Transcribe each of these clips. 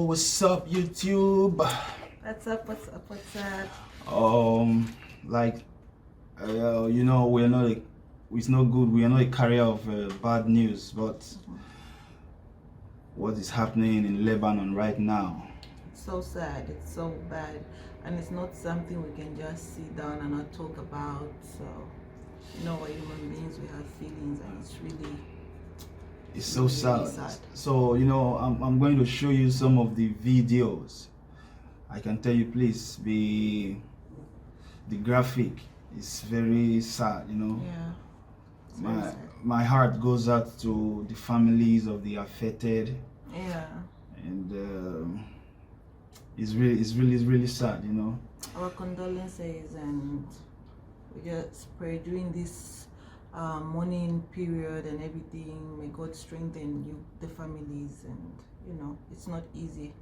what's up, YouTube? What's up? What's up? Like, you know, we're not. It's not good. We are not a carrier of bad news, but what is happening in Lebanon right now? It's so sad. It's so bad, and it's not something we can just sit down and not talk about. So, you know, we're human beings. We have feelings, and it's so really sad. So, you know, I'm going to show you some of the videos. I can tell you, please, the graphic is very sad, you know. Yeah. My heart goes out to the families of the affected. Yeah. And it's really sad, you know. Our condolences, and we just pray during this mourning period and everything. May God strengthen you, the families, and you know, it's not easy.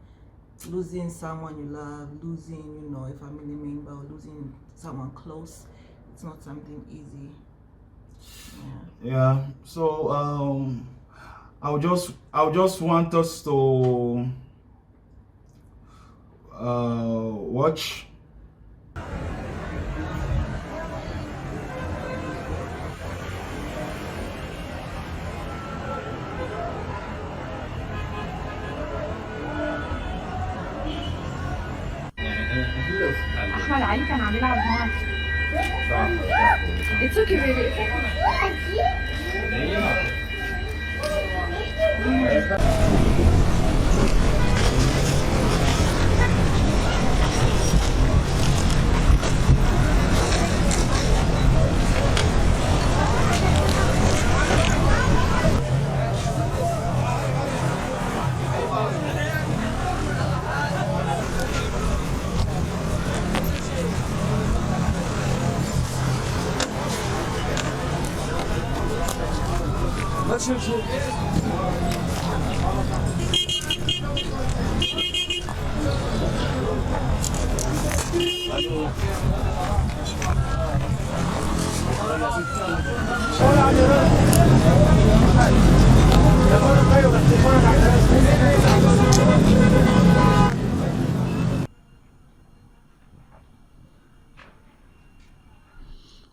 Losing someone you love, losing, you know, a family member, or losing someone close. It's not something easy. Yeah. So I'll just want us to watch. احمد علي كان عامل على الهواء. It's okay baby.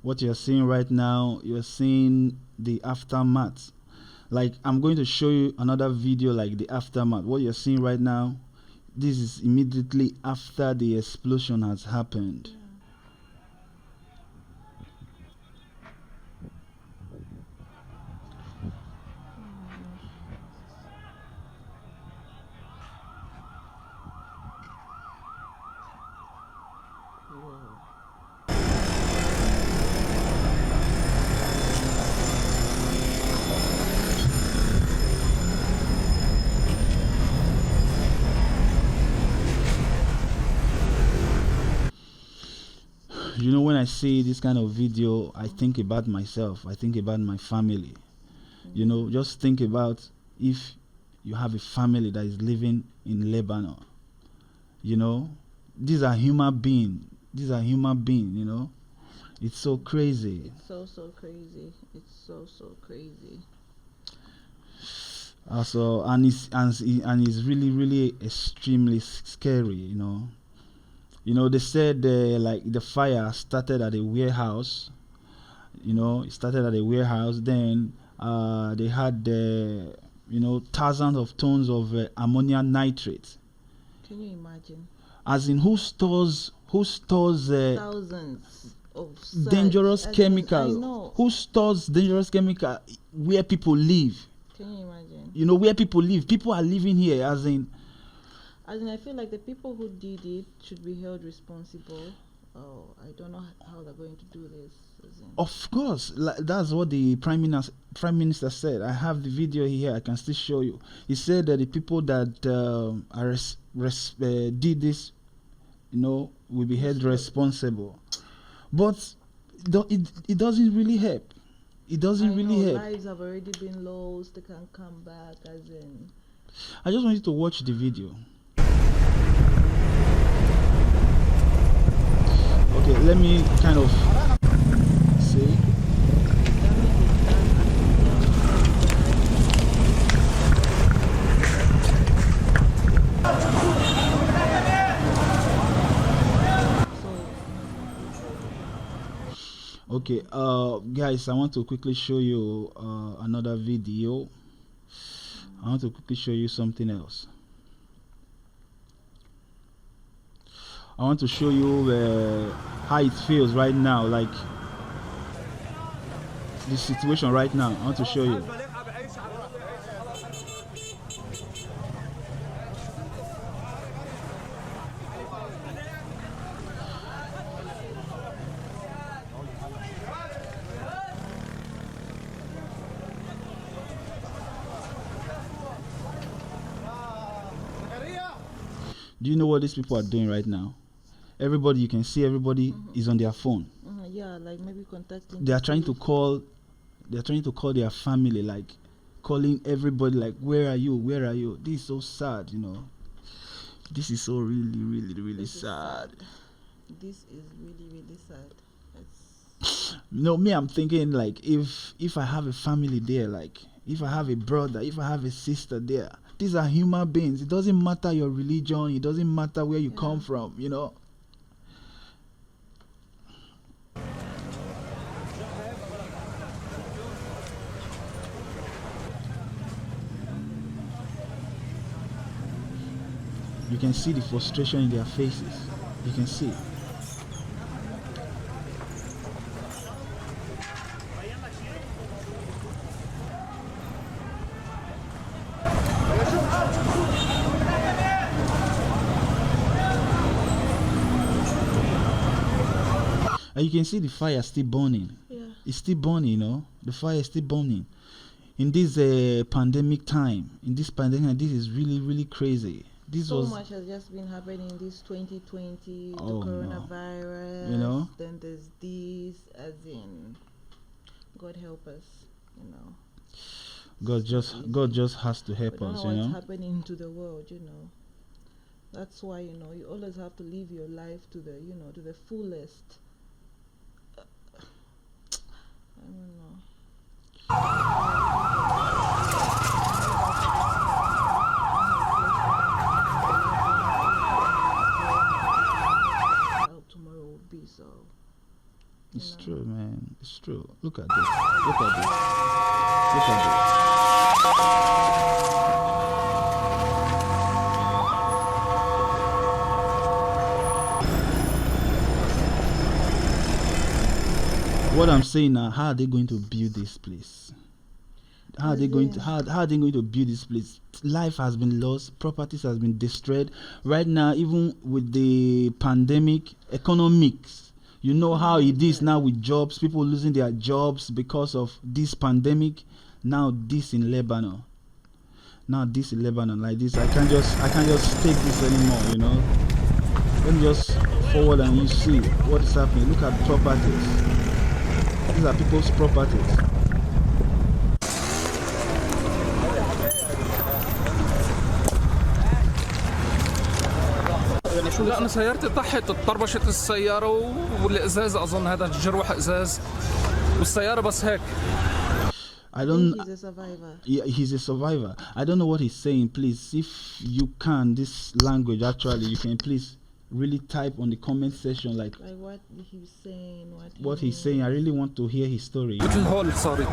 What you're seeing right now, you're seeing the aftermath. Like, I'm going to show you another video like the aftermath. What you're seeing right now, this is immediately after the explosion has happened. You know, when I see this kind of video, I think about myself. I think about my family. You know, just think about if you have a family that is living in Lebanon. You know, these are human beings. These are human beings, you know. It's so crazy. It's so crazy. It's so crazy. Also, and it's really extremely scary, you know. You know, they said like the fire started at a warehouse. You know, it started at a warehouse. Then they had you know, thousands of tons of ammonium nitrate. Can you imagine? As in, who stores thousands of dangerous chemicals? I know. Who stores dangerous chemical where people live? Can you imagine? You know, where people live. People are living here, as in, I feel like the people who did it should be held responsible. Oh, I don't know how they're going to do this. Of course, that's what the prime minister said. I have the video here. I can still show you. He said that the people that did this, you know, will be held responsible. But it doesn't really help. It doesn't really help. Lives have already been lost. They can't come back. As in, I just want you to watch the video. Okay, let me kind of see. Okay, guys, I want to quickly show you another video. I want to quickly show you something else. I want to show you how it feels right now, like the situation right now. I want to show you. Do you know what these people are doing right now? Everybody, you can see everybody is on their phone. Yeah, like maybe contacting. They are trying to call. They're trying to call their family, like calling everybody, like, where are you? Where are you? This is so sad, you know. This is so really sad. This is really sad. You know, me, I'm thinking, like, if I have a family there, like if I have a brother, if I have a sister there, these are human beings. It doesn't matter your religion, it doesn't matter where you come from, you know. You can see the frustration in their faces. You can see. And you can see the fire still burning. Yeah. It's still burning, you know. The fire is still burning. In this pandemic time, this is really crazy. This so was much has just been happening in this 2020, Oh, the no. coronavirus, You know? then there's this, as in, God help us, you know. God just has to help We don't us, know you what's know. happening to the world, you know. That's why, you know, you always have to live your life to the, you know, to the fullest. I don't know. How tomorrow will be, so. It's true, man. It's true. Look at this. Look at this. Look at this. What I'm saying now, how are they going to build this place? How are they going to build this place? Life has been lost, properties has been destroyed. Right now, even with the pandemic, economics, you know how it is now with jobs, people losing their jobs because of this pandemic. Now this in Lebanon. Like this, I can't just take this anymore, you know. Let me just forward and you see what is happening. Look at properties. These are people's properties. لا انا سيارتي طحت، طربشت السياره والازاز، اظن هذا جروح ازاز والسياره بس هيك. I don't. He's a survivor. Yeah, he's a survivor. I don't know what he's saying. Please, if you can, this language actually, you can please really type on the comment section, like what he's saying, what he's saying. I really want to hear his story. مثل هون صارت.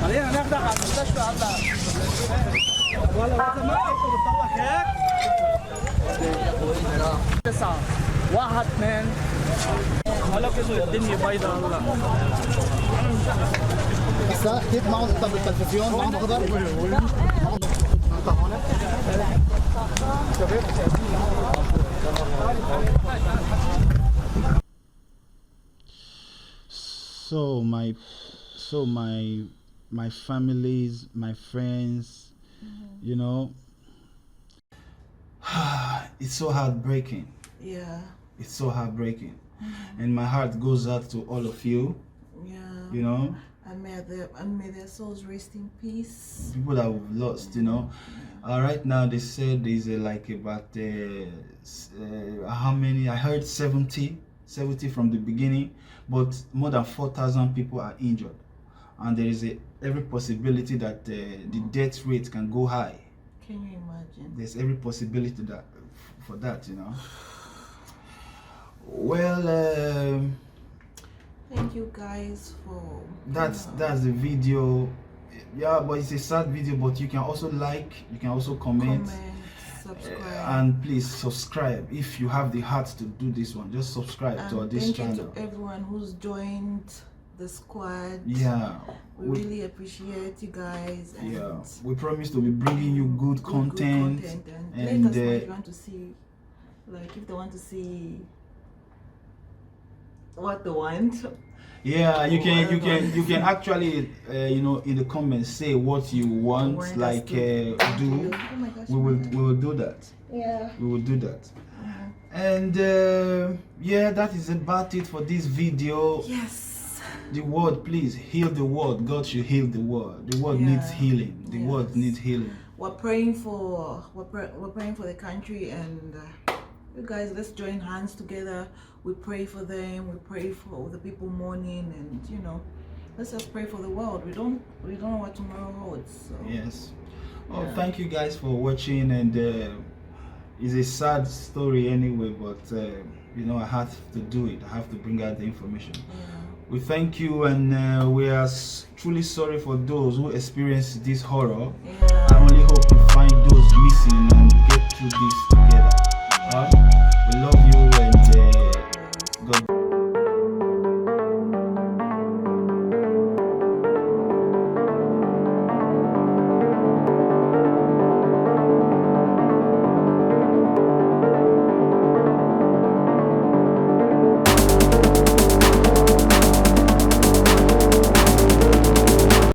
خلينا ناخدك على المستشفى هلا. ولا ما كنت بتطلع هيك. 9 1 2 هلا كله الدنيا بيضاء هلا. هسه كيف معهم انت بالتلفزيون معهم اخضر؟ So my families, my friends, you know, it's so heartbreaking. Yeah. It's so heartbreaking. And my heart goes out to all of you, Yeah. you know. and may their souls rest in peace. People that we've lost, you know. Right now they said there's like about how many? I heard 70 from the beginning, but more than 4,000 people are injured, and there is every possibility that the death rate can go high. Can you imagine? There's every possibility that for that, you know. Well, thank you guys for that's the video. Yeah, but it's a sad video, but you can also like, you can also comment, subscribe, and please subscribe if you have the heart to do this one. Just subscribe to this channel. Thank you to everyone who's joined the squad. Yeah, we really appreciate you guys. And yeah, we promise to be bringing you good content. And let us know if you want to see, like, if they want to see what they want. Yeah, you can actually you know, in the comments say what you want, like do. Oh my gosh, we will do that. Yeah, we will do that. And yeah, that is about it for this video. Yes, the world, please heal the world. God should heal the world. The world needs healing. The world needs healing. We're praying for the country, and you guys, let's join hands together. We pray for them. We pray for the people mourning, and you know, let's just pray for the world. We don't know what tomorrow holds. So. Yes. Oh, thank you guys for watching, and it's a sad story anyway, but you know, I have to do it. I have to bring out the information. We thank you, and we are truly sorry for those who experienced this horror. I only hope you find those missing and get through this together. We love you.